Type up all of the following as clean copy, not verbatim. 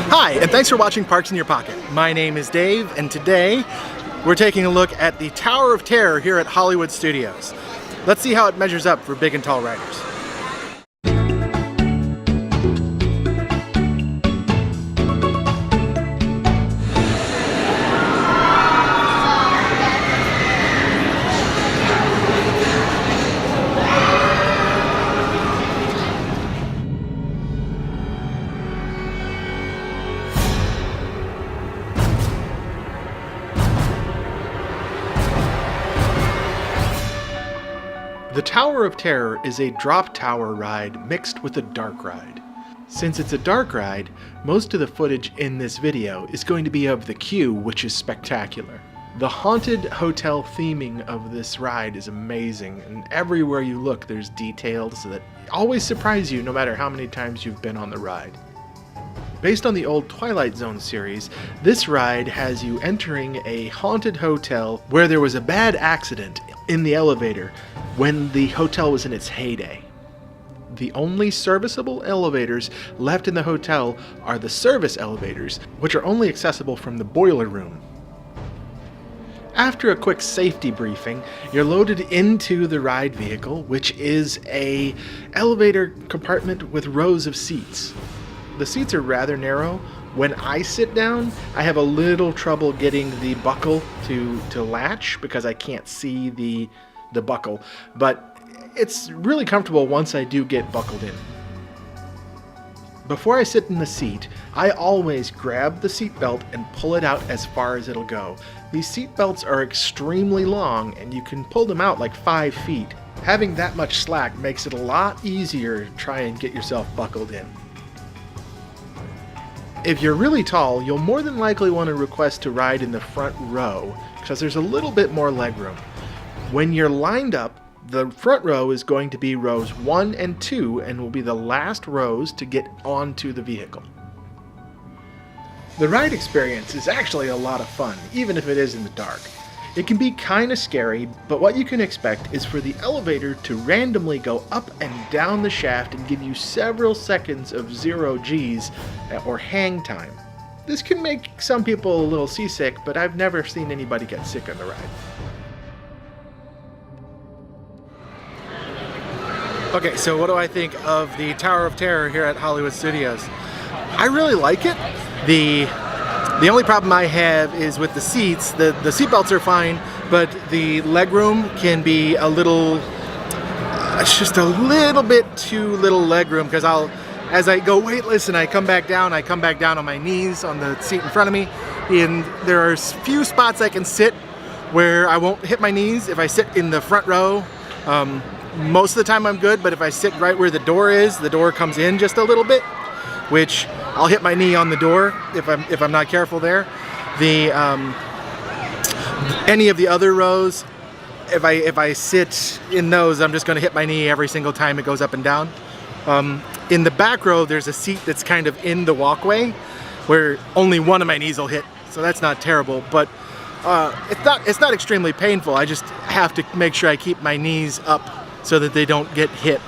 Hi, and thanks for watching Parks in Your Pocket. My name is Dave, and today we're taking a look at the Tower of Terror here at Hollywood Studios. Let's see how it measures up for big and tall riders. The Tower of Terror is a drop tower ride mixed with a dark ride. Since it's a dark ride, most of the footage in this video is going to be of the queue, which is spectacular. The haunted hotel theming of this ride is amazing, and everywhere you look there's details that always surprise you no matter how many times you've been on the ride. Based on the old Twilight Zone series, this ride has you entering a haunted hotel where there was a bad accident in the elevator when the hotel was in its heyday. The only serviceable elevators left in the hotel are the service elevators, which are only accessible from the boiler room. After a quick safety briefing, you're loaded into the ride vehicle, which is an elevator compartment with rows of seats. The seats are rather narrow. When I sit down, I have a little trouble getting the buckle to latch because I can't see the buckle, but it's really comfortable once I do get buckled in. Before I sit in the seat, I always grab the seat belt and pull it out as far as it'll go. These seat belts are extremely long and you can pull them out like 5 feet. Having that much slack makes it a lot easier to try and get yourself buckled in. If you're really tall, you'll more than likely want to request to ride in the front row because there's a little bit more legroom. When you're lined up, the front row is going to be rows 1 and 2 and will be the last rows to get onto the vehicle. The ride experience is actually a lot of fun, even if it is in the dark. It can be kind of scary, but what you can expect is for the elevator to randomly go up and down the shaft and give you several seconds of 0 Gs or hang time. This can make some people a little seasick, but I've never seen anybody get sick on the ride. Okay, so what do I think of the Tower of Terror here at Hollywood Studios? I really like it. The only problem I have is with the seats. The seat belts are fine, but the legroom can be a little, it's just a little bit too little legroom because as I go weightless and I come back down on my knees on the seat in front of me, and there are few spots I can sit where I won't hit my knees. If I sit in the front row, most of the time I'm good, but if I sit right where the door is, the door comes in just a little bit, which I'll hit my knee on the door if I'm not careful there. Any of the other rows, if I sit in those, I'm just going to hit my knee every single time it goes up and down. In the back row, there's a seat that's kind of in the walkway where only one of my knees will hit, so that's not terrible, but it's not extremely painful. I just have to make sure I keep my knees up so that they don't get hit.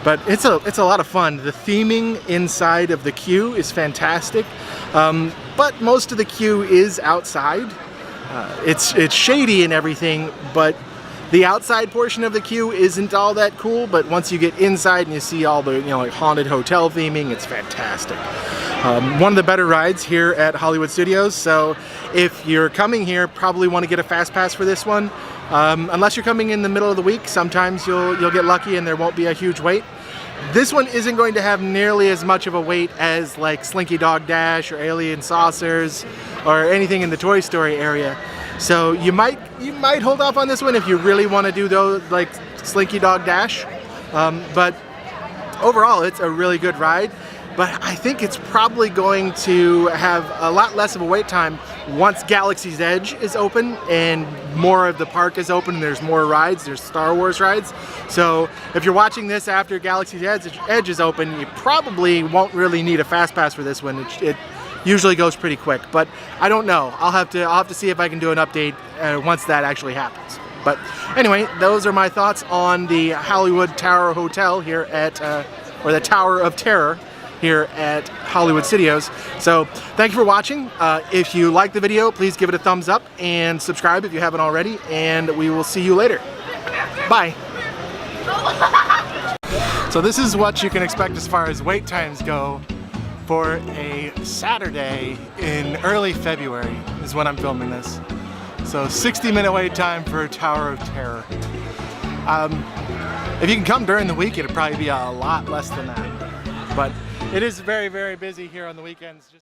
But it's a lot of fun. The theming inside of the queue is fantastic, but most of the queue is outside. It's shady and everything, but the outside portion of the queue isn't all that cool. But once you get inside and you see all the like haunted hotel theming, it's fantastic. One of the better rides here at Hollywood Studios. So if you're coming here, probably want to get a fast pass for this one. Unless you're coming in the middle of the week, sometimes you'll get lucky and there won't be a huge wait. This one isn't going to have nearly as much of a wait as like Slinky Dog Dash or Alien Saucers or anything in the Toy Story area. So you might hold off on this one if you really want to do those like Slinky Dog Dash. But overall, it's a really good ride. But I think it's probably going to have a lot less of a wait time once Galaxy's Edge is open and more of the park is open and there's more rides, there's Star Wars rides. So if you're watching this after Galaxy's Edge is open, you probably won't really need a fast pass for this one. It usually goes pretty quick, but I don't know. I'll have to see if I can do an update once that actually happens. But anyway, those are my thoughts on the Hollywood Tower Hotel here at, or the Tower of Terror here at Hollywood Studios. So thank you for watching. If you liked the video, please give it a thumbs up and subscribe if you haven't already, and we will see you later. Bye. So this is what you can expect as far as wait times go for a Saturday in early February is when I'm filming this. So 60-minute wait time for Tower of Terror. If you can come during the week, it'd probably be a lot less than that. But it is very, very busy here on the weekends.